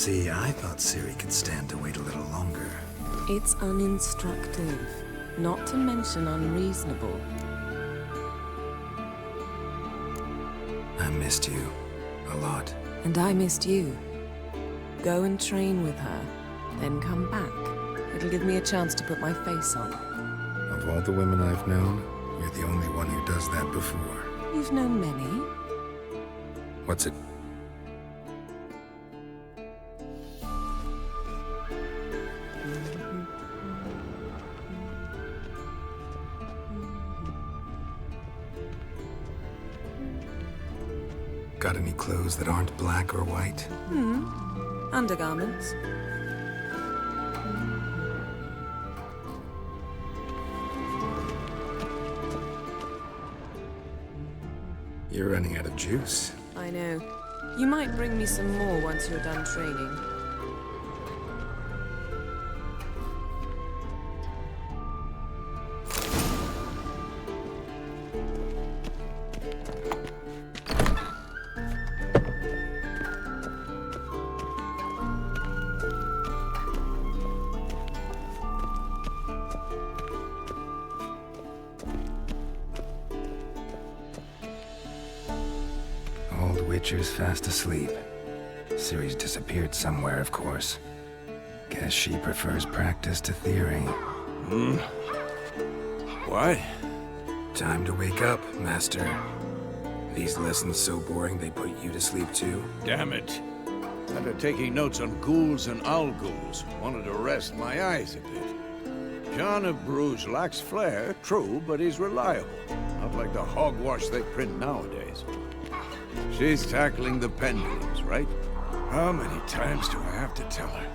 See, I thought Ciri could stand to wait a little longer. It's uninstructive, not to mention unreasonable. I missed you a lot. And I missed you. Go and train with her, then come back. It'll give me a chance to put my face on. Of all the women I've known, you're the only one who does that before. You've known many. What's it? Got any clothes that aren't black or white? Undergarments. You're running out of juice. I know. You might bring me some more once you're done training. Witcher's fast asleep. Ciri's disappeared somewhere, of course. Guess she prefers practice to theory. What? Time to wake up, Master. These lessons so boring they put you to sleep too? Damn it. After taking notes on ghouls and owl-ghouls, wanted to rest my eyes a bit. John of Bruges lacks flair, true, but he's reliable. Not like the hogwash they print nowadays. She's tackling the pendulums, right? How many times do I have to tell her?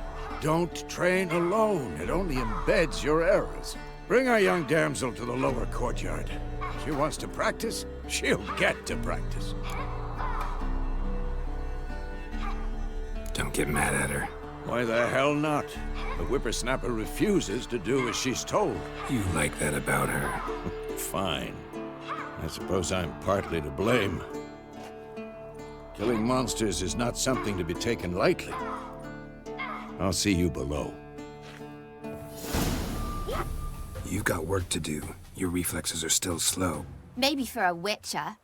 Don't train alone. It only embeds your errors. Bring our young damsel to the lower courtyard. She wants to practice, she'll get to practice. Don't get mad at her. Why the hell not? The whippersnapper refuses to do as she's told. You like that about her. Fine. I suppose I'm partly to blame. Killing monsters is not something to be taken lightly. I'll see you below. You've got work to do. Your reflexes are still slow. Maybe for a witcher.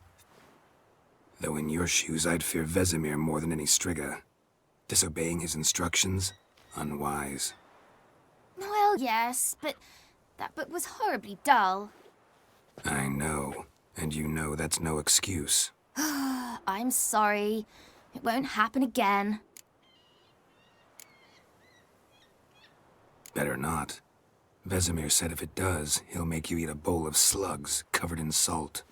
Though in your shoes, I'd fear Vesemir more than any Striga. Disobeying his instructions? Unwise. Well, yes, but that book was horribly dull. I know. And you know that's no excuse. I'm sorry. It won't happen again. Better not. Vesemir said if it does, he'll make you eat a bowl of slugs covered in salt.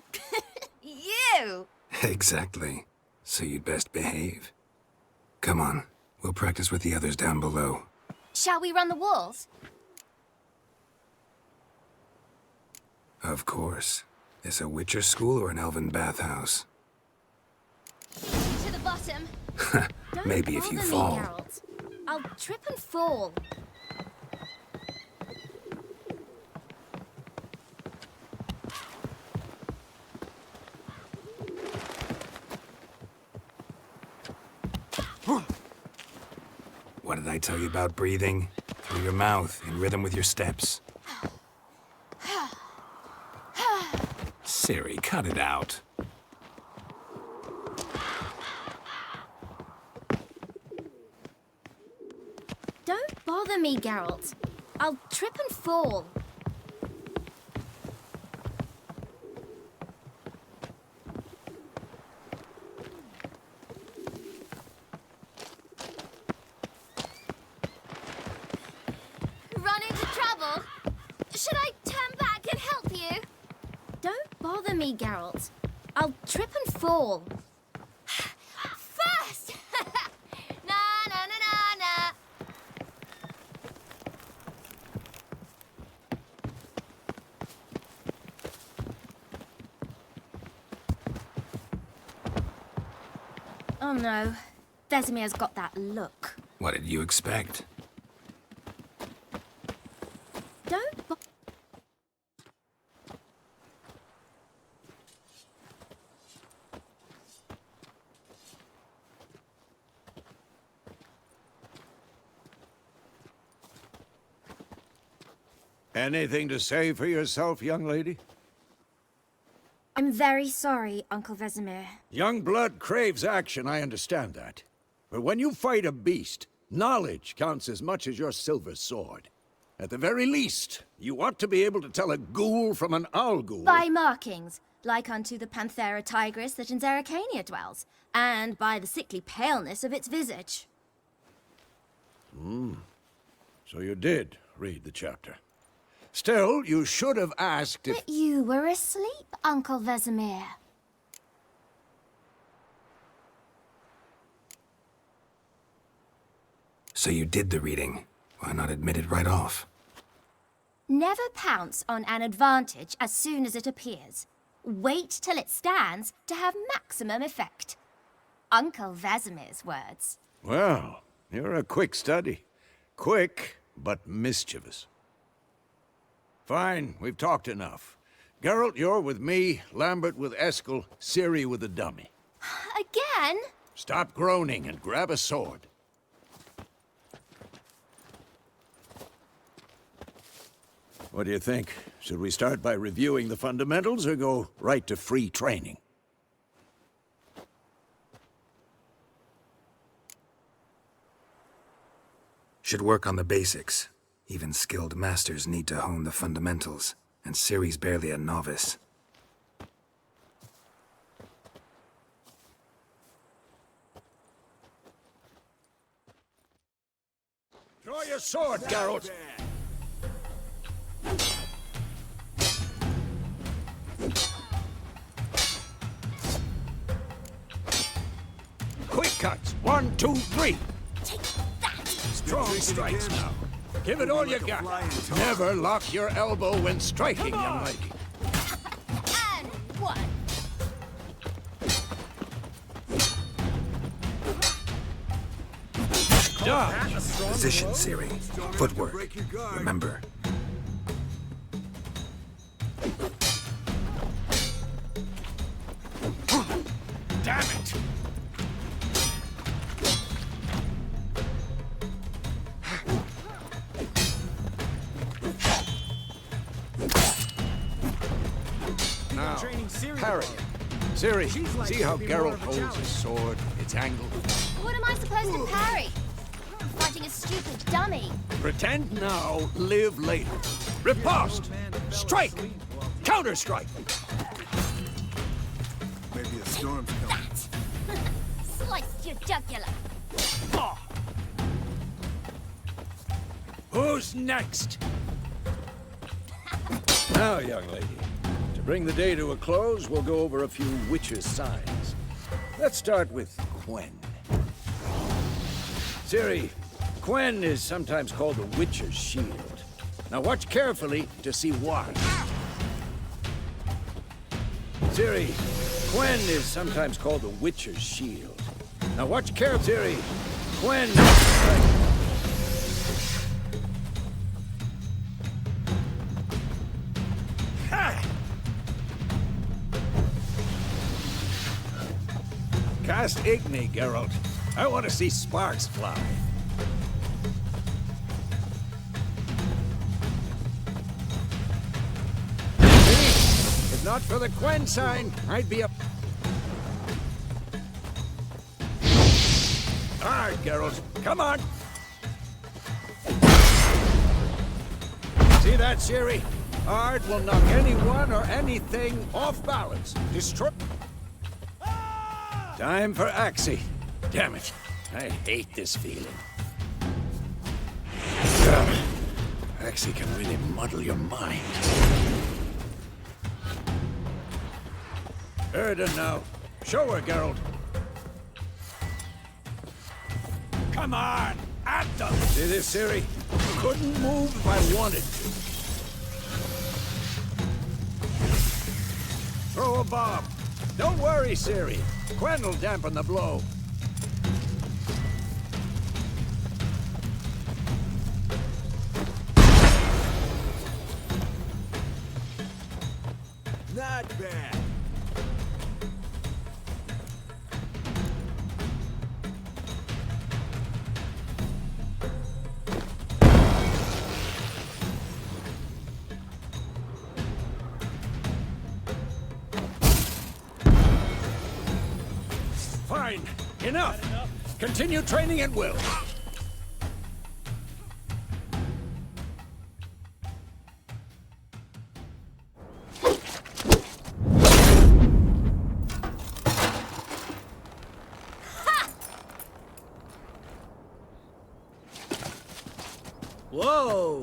You! Exactly. So you'd best behave. Come on. We'll practice with the others down below. Shall we run the walls? Of course. This a Witcher school or an elven bathhouse? To the bottom. Don't Maybe if you bother me, fall. Geralt. I'll trip and fall. What did I tell you about breathing? Through your mouth, in rhythm with your steps. Ciri, cut it out. Don't bother me, Geralt. I'll trip and fall. Run into trouble? Should I turn back and help you? Don't bother me, Geralt. I'll trip and fall. First! Na na na na na. Oh no. Vesemir's got that look. What did you expect? Don't bo- Anything to say for yourself, young lady? I'm very sorry, Uncle Vesemir. Young blood craves action, I understand that. But when you fight a beast, knowledge counts as much as your silver sword. At the very least, you ought to be able to tell a ghoul from an owl-ghoul. By markings, like unto the Panthera tigris that in Zerrikania dwells, and by the sickly paleness of its visage. So you did read the chapter. Still, you should have asked if... But you were asleep, Uncle Vesemir. So you did the reading. Why not admit it right off? Never pounce on an advantage as soon as it appears. Wait till it stands to have maximum effect. Uncle Vesemir's words. Well, you're a quick study. Quick, but mischievous. Fine, we've talked enough. Geralt, you're with me, Lambert with Eskel, Ciri with the dummy. Again? Stop groaning and grab a sword. What do you think? Should we start by reviewing the fundamentals or go right to free training? Should work on the basics. Even skilled masters need to hone the fundamentals, and Ciri's barely a novice. Draw your sword, Geralt! Quick cuts! 1, 2, 3! Take that! Strong strikes now. Give it all you got. Never lock your elbow when striking, young lady. And one. Dodge! Position, Ciri. Footwork. Remember. Damn it! Now, parry. Ciri, see how Geralt holds his sword? It's angled. What am I supposed to parry? I'm fighting a stupid dummy. Pretend now, live later. Riposte! Strike! Counter-strike! Maybe a storm's coming. That! Sliced your jugular. Who's next? Now, young lady, to bring the day to a close, we'll go over a few witches' signs. Let's start with Quen. Ciri, Quen is sometimes called the witch's shield. Now watch carefully to see why. Ciri, Quen is sometimes called the witch's shield. Now watch carefully, Ciri. Quen... Cast Igni, Geralt. I want to see sparks fly. See? If not for the Quen sign, I'd be a... All right, Geralt. Come on. See that, Ciri? Ard will knock anyone or anything off balance. Destroy... Time for Axie. Damn it. I hate this feeling. Axie can really muddle your mind. Erden now. Show her, Geralt. Come on! At them! See this, Ciri? Couldn't move if I wanted to. Throw a bomb. Don't worry, Ciri. Quen will dampen the blow. Not bad. Fine. Enough. Continue training at will. Whoa!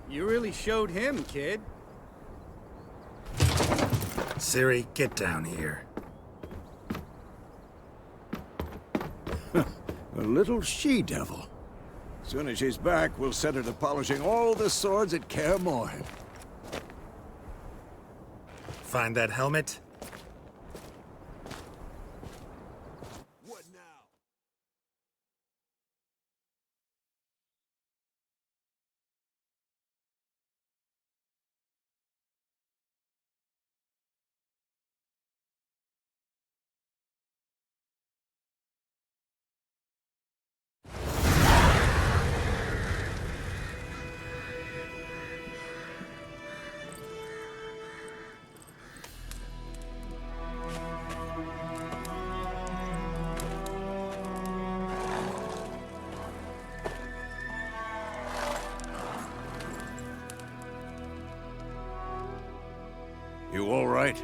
You really showed him, kid. Ciri, get down here. A little she-devil. Soon as she's back, we'll set her to polishing all the swords at Kaer Morhen. Find that helmet? What now? You all right?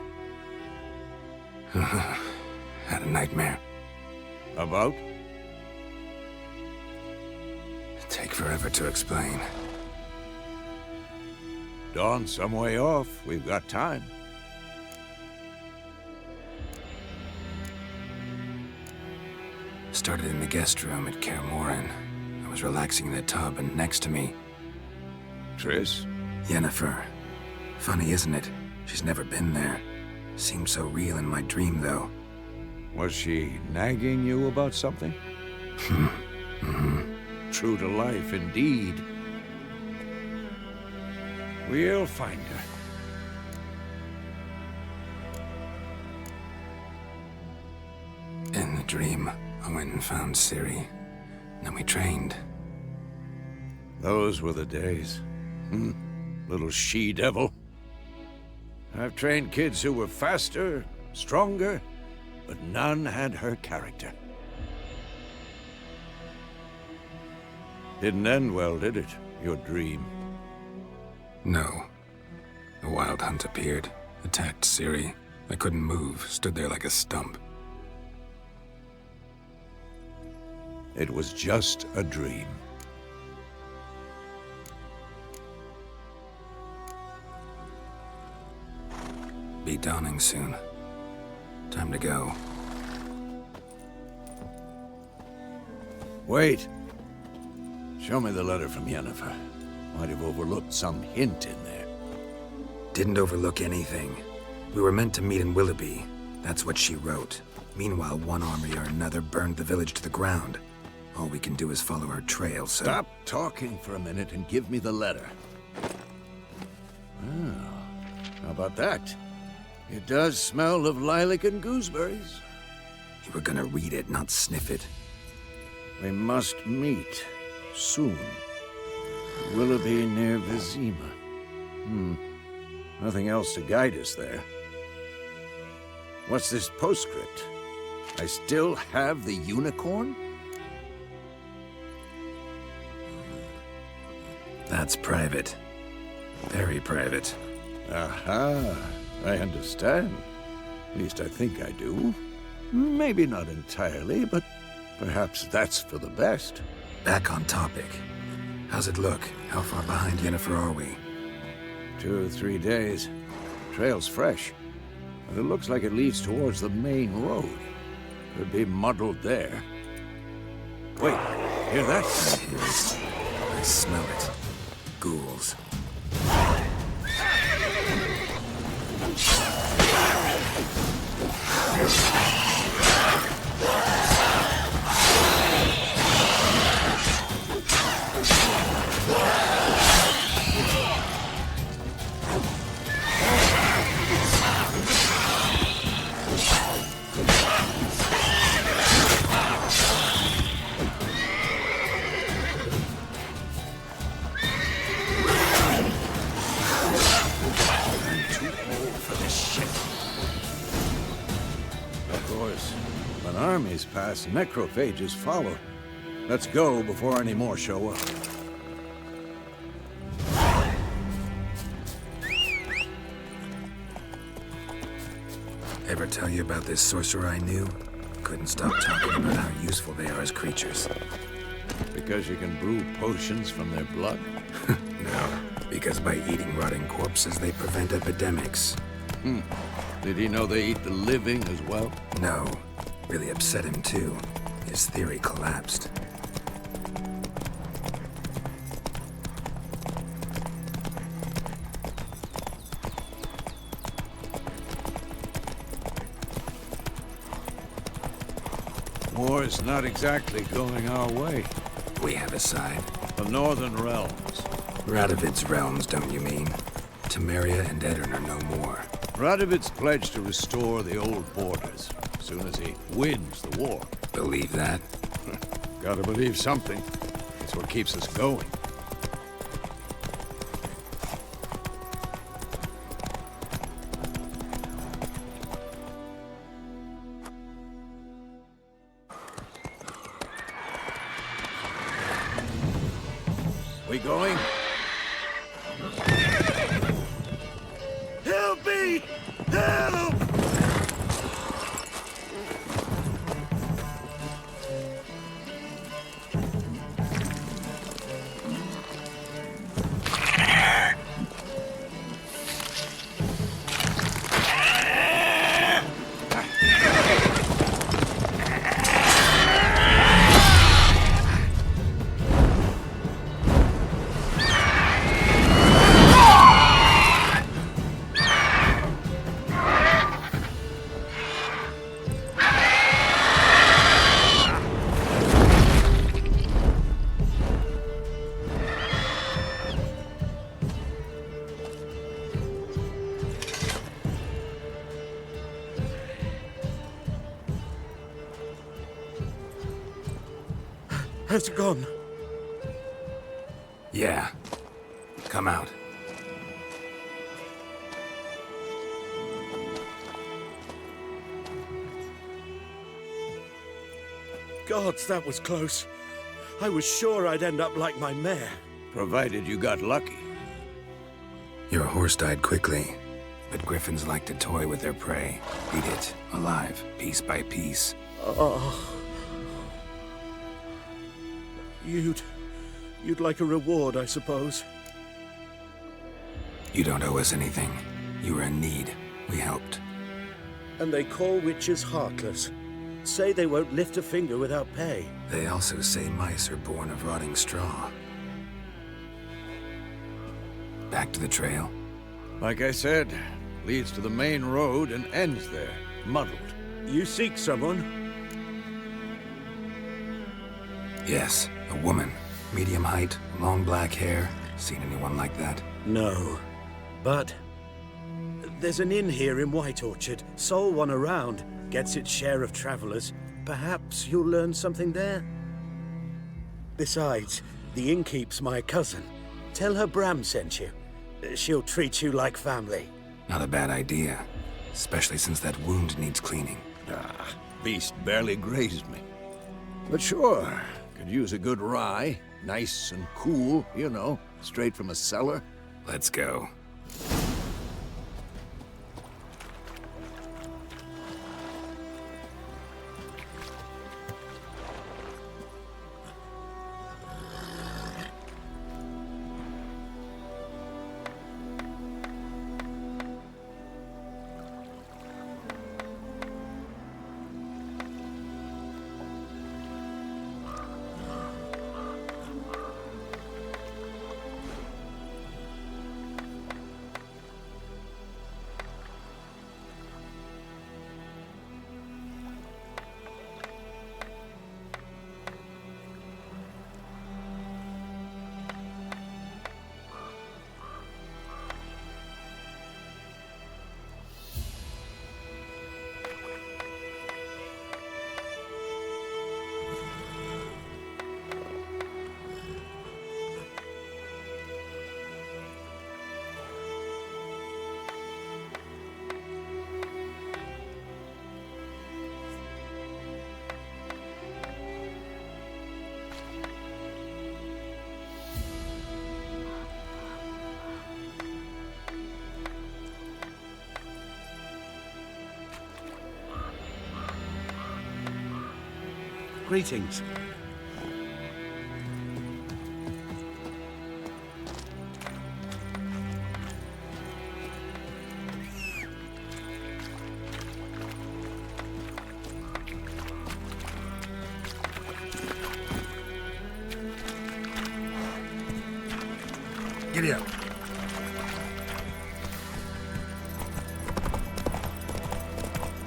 Had a nightmare. About? Take forever to explain. Dawn's some way off. We've got time. Started in the guest room at Kaer Morhen. I was relaxing in the tub, and next to me, Triss? Yennefer. Funny, isn't it? She's never been there. Seemed so real in my dream, though. Was she nagging you about something? True to life, indeed. We'll find her. In the dream, I went and found Ciri. Then we trained. Those were the days. Little she-devil. I've trained kids who were faster, stronger, but none had her character. Didn't end well, did it? Your dream? No. The Wild Hunt appeared, attacked Ciri. I couldn't move, stood there like a stump. It was just a dream. Be dawning soon. Time to go. Wait. Show me the letter from Yennefer. Might have overlooked some hint in there. Didn't overlook anything. We were meant to meet in Willoughby. That's what she wrote. Meanwhile, one army or another burned the village to the ground. All we can do is follow her trail, so... Stop talking for a minute and give me the letter. How about that? It does smell of lilac and gooseberries. You were gonna read it, not sniff it. We must meet soon. Willoughby near Vizima. Nothing else to guide us there. What's this postscript? I still have the unicorn? That's private. Very private. Aha, I understand. At least I think I do. Maybe not entirely, but perhaps that's for the best. Back on topic. How's it look? How far behind Yennefer are we? 2 or 3 days. Trail's fresh, but it looks like it leads towards the main road. Could be muddled there. Wait, hear that? I hear it. I smell it. Ghouls. Armies pass, necrophages follow. Let's go before any more show up. Ever tell you about this sorcerer I knew? Couldn't stop talking about how useful they are as creatures. Because you can brew potions from their blood? No, because by eating rotting corpses, they prevent epidemics. Did he know they eat the living as well? No. Really upset him, too. His theory collapsed. War's not exactly going our way. We have a side. The Northern Realms. Radovid's realms, don't you mean? Temeria and Edirn are no more. Radovid's pledged to restore the old borders as soon as he wins the war. Believe that? Gotta believe something. It's what keeps us going. We going? Help me! Has it gone? Yeah. Come out. Gods, that was close. I was sure I'd end up like my mare. Provided you got lucky. Your horse died quickly, but griffins like to toy with their prey. Eat it, alive, piece by piece. Oh. You'd like a reward, I suppose. You don't owe us anything. You were in need. We helped. And they call witches heartless. Say they won't lift a finger without pay. They also say mice are born of rotting straw. Back to the trail. Like I said, leads to the main road and ends there, muddled. You seek someone? Yes, a woman. Medium height, long black hair. Seen anyone like that? No. But there's an inn here in White Orchard. Sole one around. Gets its share of travelers. Perhaps you'll learn something there? Besides, the innkeep's my cousin. Tell her Bram sent you. She'll treat you like family. Not a bad idea. Especially since that wound needs cleaning. Ah, beast barely grazed me. But sure, could use a good rye. Nice and cool, you know, straight from a cellar. Let's go. Greetings. Giddy up.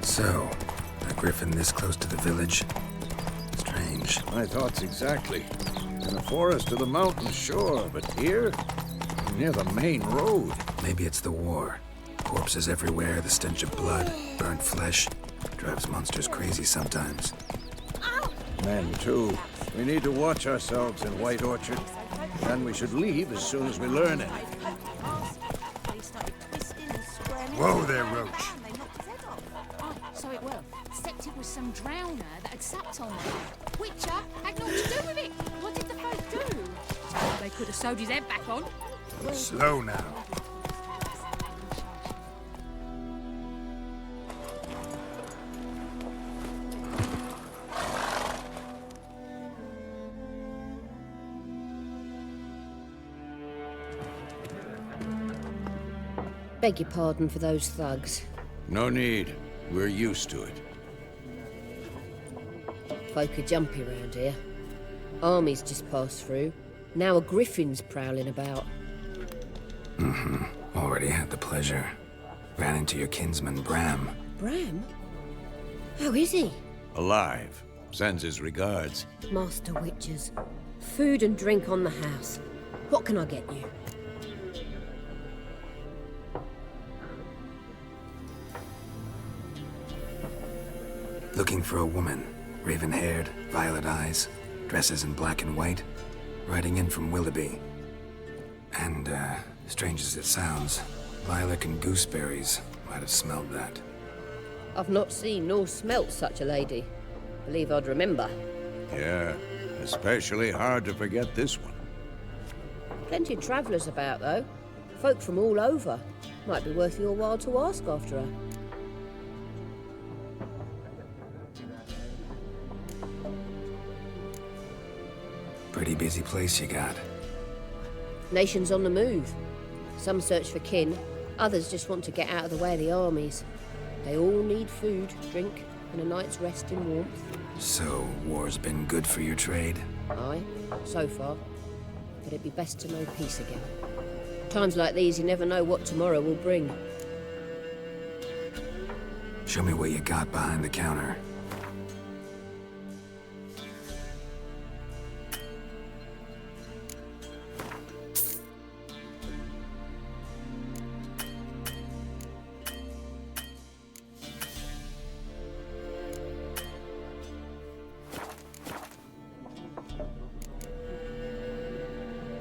So, a griffin this close to the village? Strange. My thoughts exactly. In the forest or the mountain, sure, but here? Near the main road. Maybe it's the war. Corpses everywhere, the stench of blood, burnt flesh. Drives monsters crazy sometimes. Men, too. We need to watch ourselves in White Orchard. And we should leave as soon as we learn it. Whoa there, Roach. Oh, so it were. Except it was some drowner that had sapped on me. Witcher had naught to do with it. What did the folk do? They could have sewed his head back on. Slow now. Beg your pardon for those thugs. No need. We're used to it. Folk are jumpy round here. Armies just passed through. Now a griffin's prowling about. Already had the pleasure. Ran into your kinsman, Bram. Bram? How is he? Alive. Sends his regards. Master Witchers. Food and drink on the house. What can I get you? Looking for a woman. Raven-haired, violet eyes. Dresses in black and white, riding in from Willoughby. And, strange as it sounds, lilac and gooseberries might have smelled that. I've not seen nor smelt such a lady. Believe I'd remember. Yeah, especially hard to forget this one. Plenty of travellers about, though. Folk from all over. Might be worth your while to ask after her. Pretty busy place you got. Nations on the move. Some search for kin, others just want to get out of the way of the armies. They all need food, drink, and a night's rest in warmth. So, war's been good for your trade? Aye, so far. But it'd be best to know peace again. Times like these, you never know what tomorrow will bring. Show me what you got behind the counter.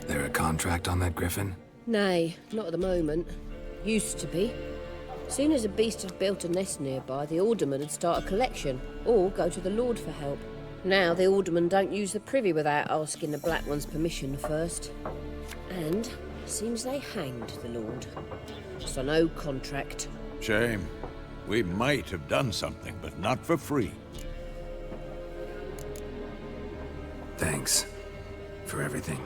There a contract on that griffin? Nay, not at the moment. Used to be. Soon as a beast had built a nest nearby, the alderman would start a collection, or go to the Lord for help. Now the aldermen don't use the privy without asking the Black One's permission first. And seems they hanged the Lord. So no contract. Shame. We might have done something, but not for free. Thanks for everything.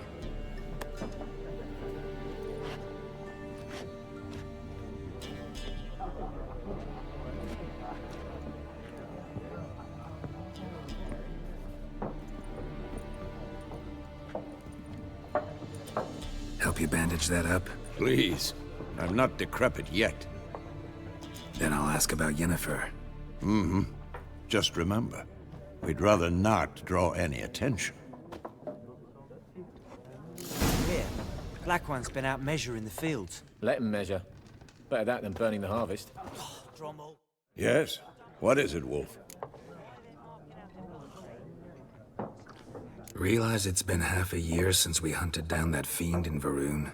Help you bandage that up? Please. I'm not decrepit yet. Then I'll ask about Yennefer. Mm-hmm. Just remember, we'd rather not draw any attention. Here, Black One's been out measuring the fields. Let him measure. Better that than burning the harvest. Drommel. Yes? What is it, Wolf? Realize it's been half a year since we hunted down that fiend in Varun?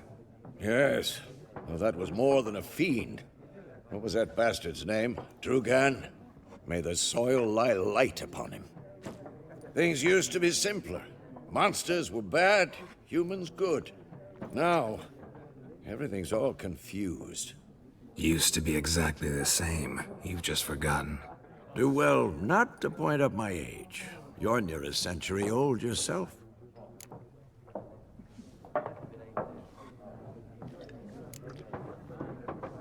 Yes. Well, that was more than a fiend. What was that bastard's name? Drugan? May the soil lie light upon him. Things used to be simpler. Monsters were bad, humans good. Now, everything's all confused. Used to be exactly the same. You've just forgotten. Do well not to point up my age. You're near a century old yourself.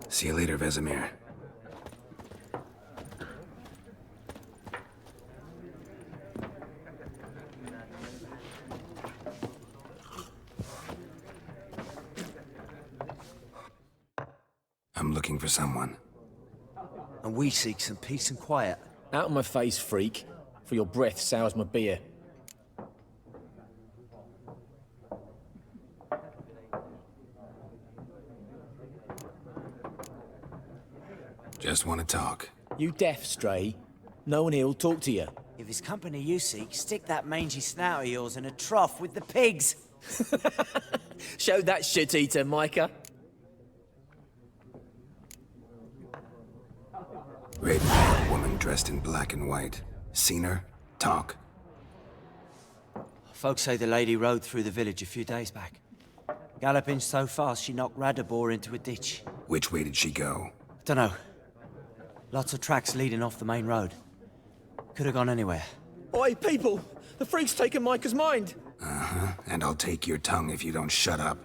See you later, Vesemir. I'm looking for someone. And we seek some peace and quiet. Out of my face, freak. For your breath sours my beer. Just want to talk. You deaf, Stray? No one here'll talk to you. If it's company you seek, stick that mangy snout of yours in a trough with the pigs. Show that shit-eater, Micah. Raven, woman dressed in black and white. Seen her? Talk. Folks say the lady rode through the village a few days back. Galloping so fast she knocked Radabor into a ditch. Which way did she go? Dunno. Lots of tracks leading off the main road. Could have gone anywhere. Oi, people! The freak's taken Micah's mind! Uh-huh. And I'll take your tongue if you don't shut up.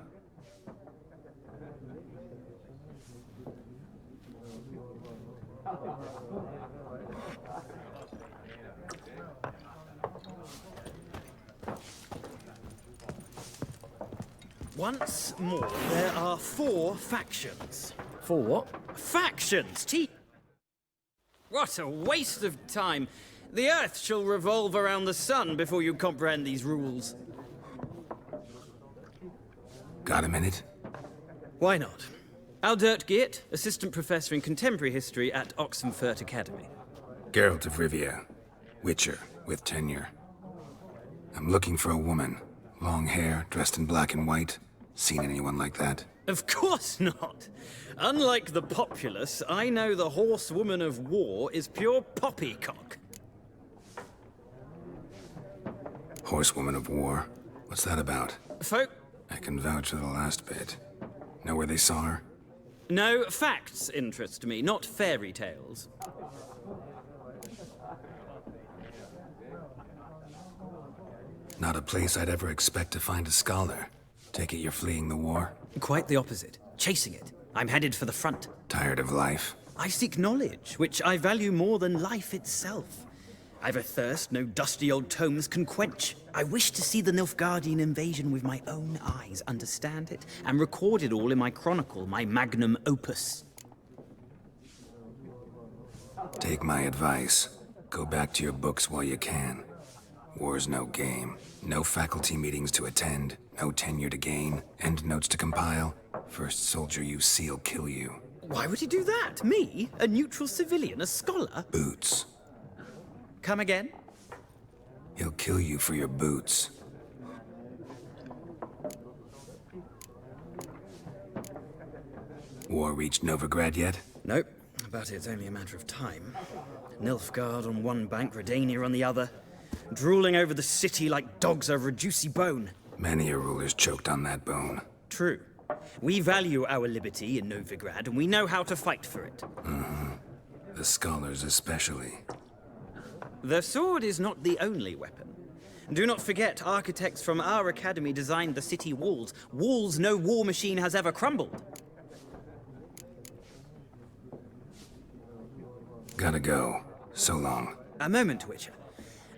Once more, there are 4 factions. For what? Factions! What a waste of time! The Earth shall revolve around the sun before you comprehend these rules. Got a minute? Why not? Aldert Geert, Assistant Professor in Contemporary History at Oxenfurt Academy. Geralt of Rivia. Witcher, with tenure. I'm looking for a woman. Long hair, dressed in black and white. Seen anyone like that? Of course not. Unlike the populace, I know the horsewoman of war is pure poppycock. Horsewoman of war? What's that about? Folk... I can vouch for the last bit. Know where they saw her? No, facts interest me, not fairy tales. Not a place I'd ever expect to find a scholar. Take it you're fleeing the war? Quite the opposite. Chasing it. I'm headed for the front. Tired of life? I seek knowledge, which I value more than life itself. I've a thirst no dusty old tomes can quench. I wish to see the Nilfgaardian invasion with my own eyes, understand it, and record it all in my chronicle, my magnum opus. Take my advice. Go back to your books while you can. War's no game. No faculty meetings to attend, no tenure to gain, end notes to compile. First soldier you see'll kill you. Why would he do that? Me? A neutral civilian? A scholar? Boots. Come again? He'll kill you for your boots. War reached Novigrad yet? Nope, but it's only a matter of time. Nilfgaard on one bank, Redania on the other. Drooling over the city like dogs over a juicy bone. Many a ruler's choked on that bone. True. We value our liberty in Novigrad, and we know how to fight for it. The scholars especially. The sword is not the only weapon. Do not forget, architects from our academy designed the city walls. Walls no war machine has ever crumbled. Gotta go. So long. A moment, Witcher.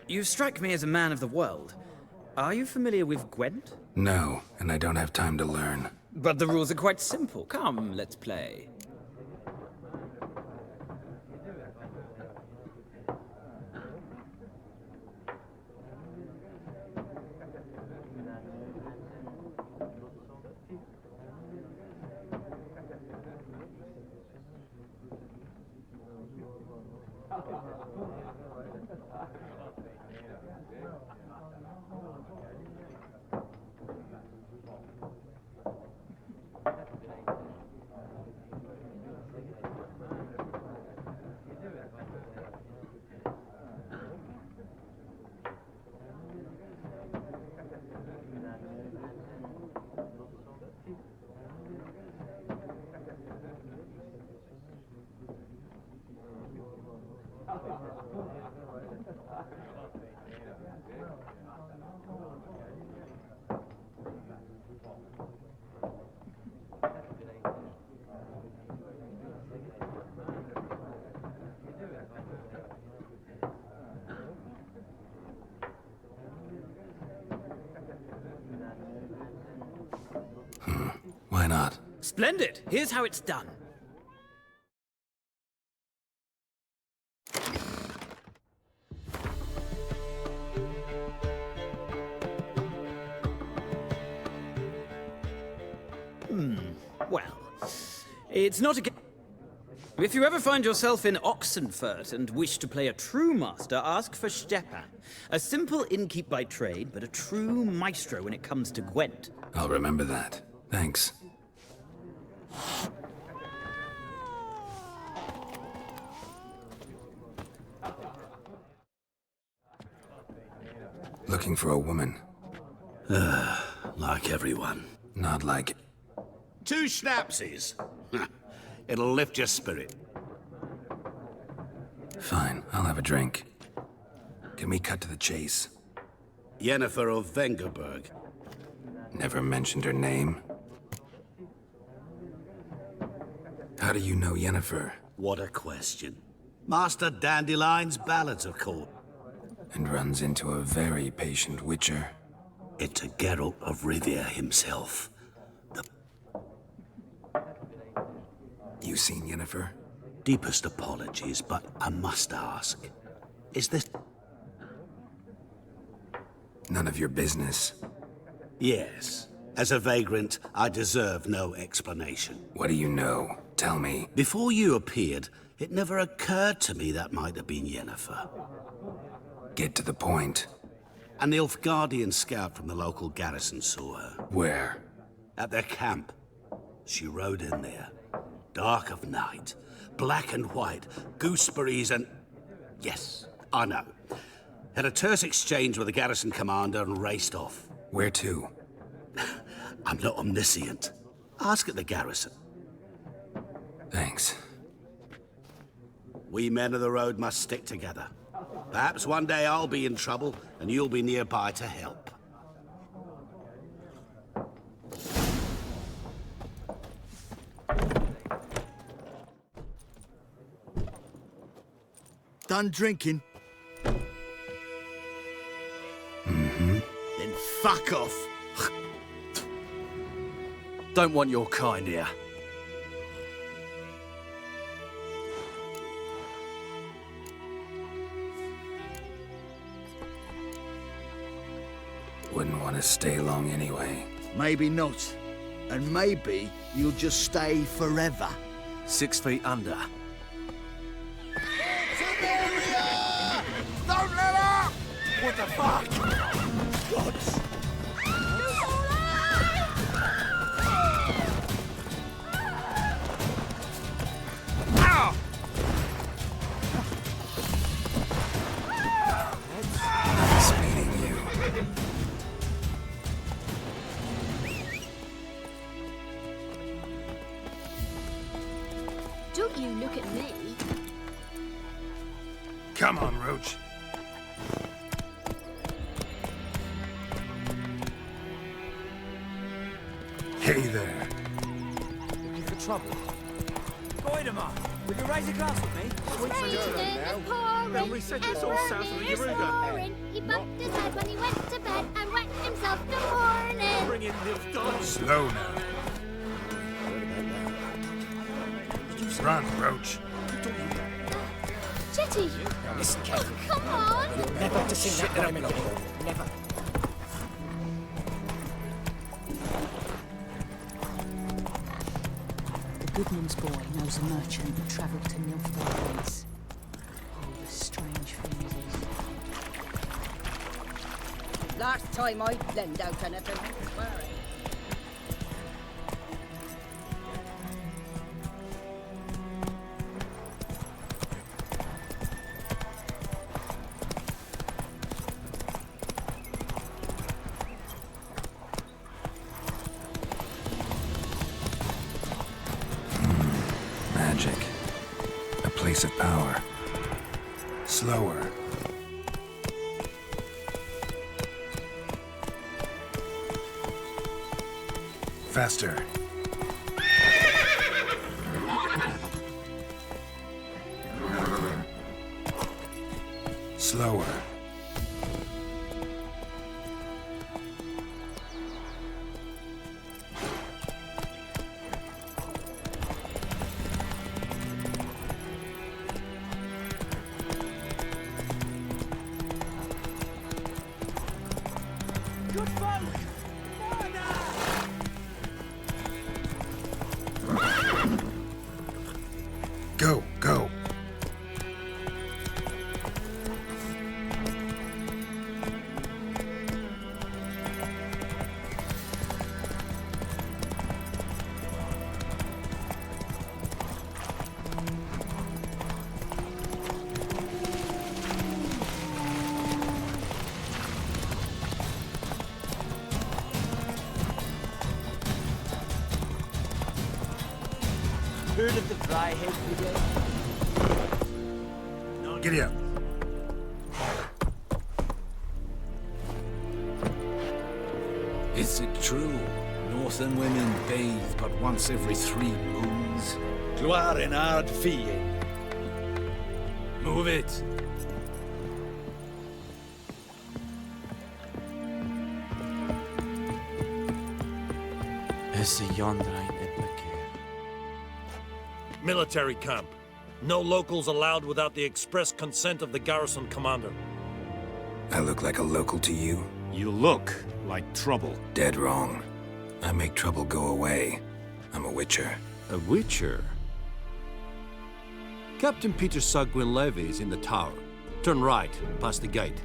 You strike me as a man of the world. Are you familiar with Gwent? No, and I don't have time to learn. But the rules are quite simple. Come, let's play. Why not? Splendid! Here's how it's done. Well, it's not a game. If you ever find yourself in Oxenfurt and wish to play a true master, ask for Stepan. A simple innkeep by trade, but a true maestro when it comes to Gwent. I'll remember that. Thanks. Looking for a woman. Like everyone. Not like... 2 schnapsies. It'll lift your spirit. Fine, I'll have a drink. Can we cut to the chase? Yennefer of Vengerberg. Never mentioned her name. How do you know Yennefer? What a question. Master Dandelion's ballads, of course. And runs into a very patient witcher. Into Geralt of Rivia himself. You seen Yennefer? Deepest apologies, but I must ask. Is this... None of your business. Yes. As a vagrant, I deserve no explanation. What do you know? Tell me. Before you appeared, it never occurred to me that might have been Yennefer. Get to the point. An Nilfgaardian scout from the local garrison saw her. Where? At their camp. She rode in there. Dark of night. Black and white. Gooseberries and... Yes, I know. Had a terse exchange with the garrison commander and raced off. Where to? I'm not omniscient. Ask at the garrison. Thanks. We men of the road must stick together. Perhaps one day I'll be in trouble and you'll be nearby to help. Done drinking? Mm-hmm. Then fuck off. Don't want your kind here. Wouldn't want to stay long anyway. Maybe not. And maybe you'll just stay forever. 6 feet under. Samaria! Don't let up! What the fuck? Gods! Ow! Nice meeting you. Don't you look at me. Come on, Roach. Hey there. Looking for trouble? Goidemar, would you raise a glass with me? They'll reset us all south of the Yaruga. He bumped his head when he went to bed and wet himself in the morning. Bring in Nilfgaard. Slow now. Run, Roach. Jetty! Listen, Oh, come on! never to sing that rhyme again. Never. The goodman's boy knows a merchant that travelled to Nilfgaard once. Oh, the strange things is. Last time I lend out anything, I swear it. Magic. A place of power. Slower. Faster. Slower. Good folk! Go, go. Heard of the dry head brigade? Giddy up. Is it true? Northern women bathe but once every 3 moons? Gloire en ard fille. Move it. Military camp. No locals allowed without the express consent of the garrison commander. I look like a local to you? You look like trouble. Dead wrong. I make trouble go away. I'm a witcher. A witcher? Captain Peter Sagwin Levy is in the tower. Turn right, past the gate.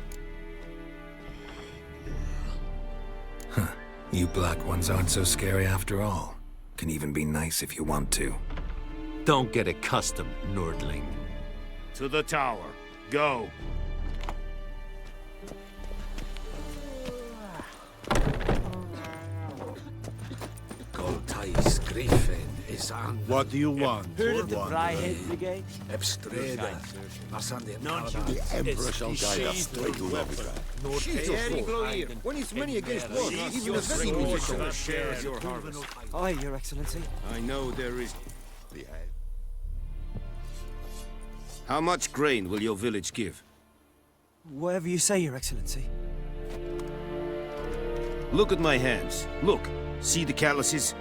You black ones aren't so scary after all. Can even be nice if you want to. Don't get accustomed, Nordling. To the tower. Go. Goltais Griffin is on. What do you want? Heard of the Freiheit Brigade? Ebstreda. The Emperor shall guide us straight to Novigrad. When it's many against one, even a very many Share your harvest. Aye, Your Excellency. I know there is... How much grain will your village give? Whatever you say, Your Excellency. Look at my hands. Look. See the calluses?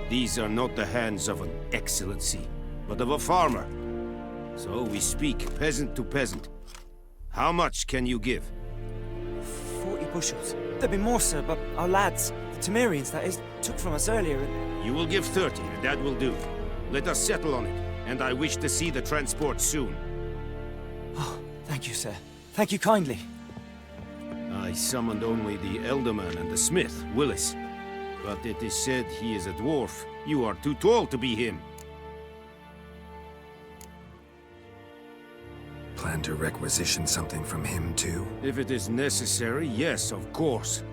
These are not the hands of an excellency, but of a farmer. So we speak peasant to peasant. How much can you give? 40 bushels. There'd be more, sir, but our lads, the Temerians, that is, took from us earlier and... You will give 30, and that will do. Let us settle on it, and I wish to see the transport soon. Oh, thank you, sir. Thank you kindly. I summoned only the Elderman and the smith, Willis. But it is said he is a dwarf. You are too tall to be him. Plan to requisition something from him, too? If it is necessary, yes, of course.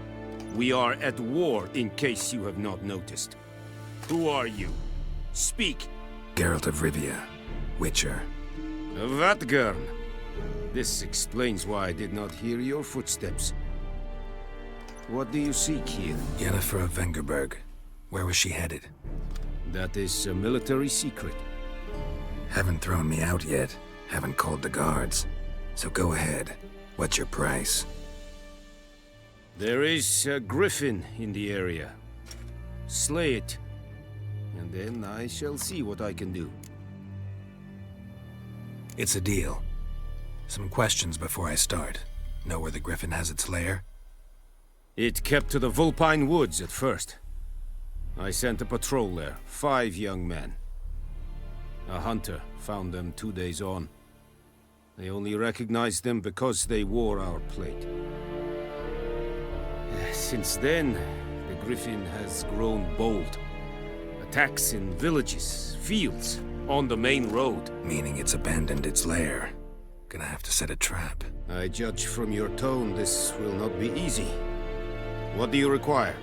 We are at war, in case you have not noticed. Who are you? Speak! Geralt of Rivia, Witcher. Vatgern! This explains why I did not hear your footsteps. What do you seek here? Yennefer of Vengerberg. Where was she headed? That is a military secret. Haven't thrown me out yet. Haven't called the guards. So go ahead. What's your price? There is a griffin in the area. Slay it. And then I shall see what I can do. It's a deal. Some questions before I start. Know where the griffin has its lair? It kept to the Vulpine Woods at first. I sent a patrol there, 5 young men. A hunter found them 2 days on. They only recognized them because they wore our plate. Since then, the griffin has grown bold. Attacks in villages, fields, on the main road. Meaning it's abandoned its lair. Gonna have to set a trap. I judge from your tone this will not be easy. What do you require?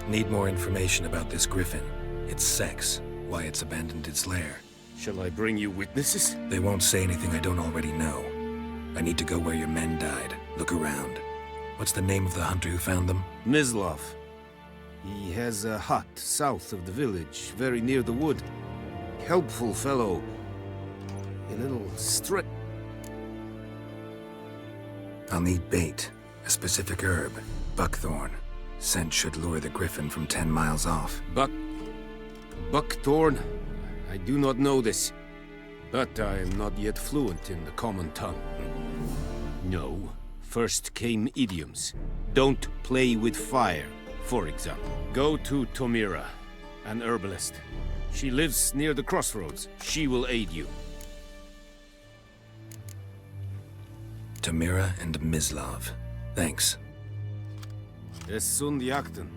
Need more information about this griffin. Its sex, why it's abandoned its lair. Shall I bring you witnesses? They won't say anything I don't already know. I need to go where your men died. Look around. What's the name of the hunter who found them? Mislav. He has a hut south of the village, very near the wood. Helpful fellow. A little strict. I'll need bait. A specific herb. Buckthorn. Scent should lure the griffin from 10 miles off. Buckthorn? I do not know this. But I am not yet fluent in the common tongue. No. First came idioms. Don't play with fire, for example. Go to Tomira, an herbalist. She lives near the crossroads. She will aid you. Tomira and Mislav. Thanks. Es sunt Jagden.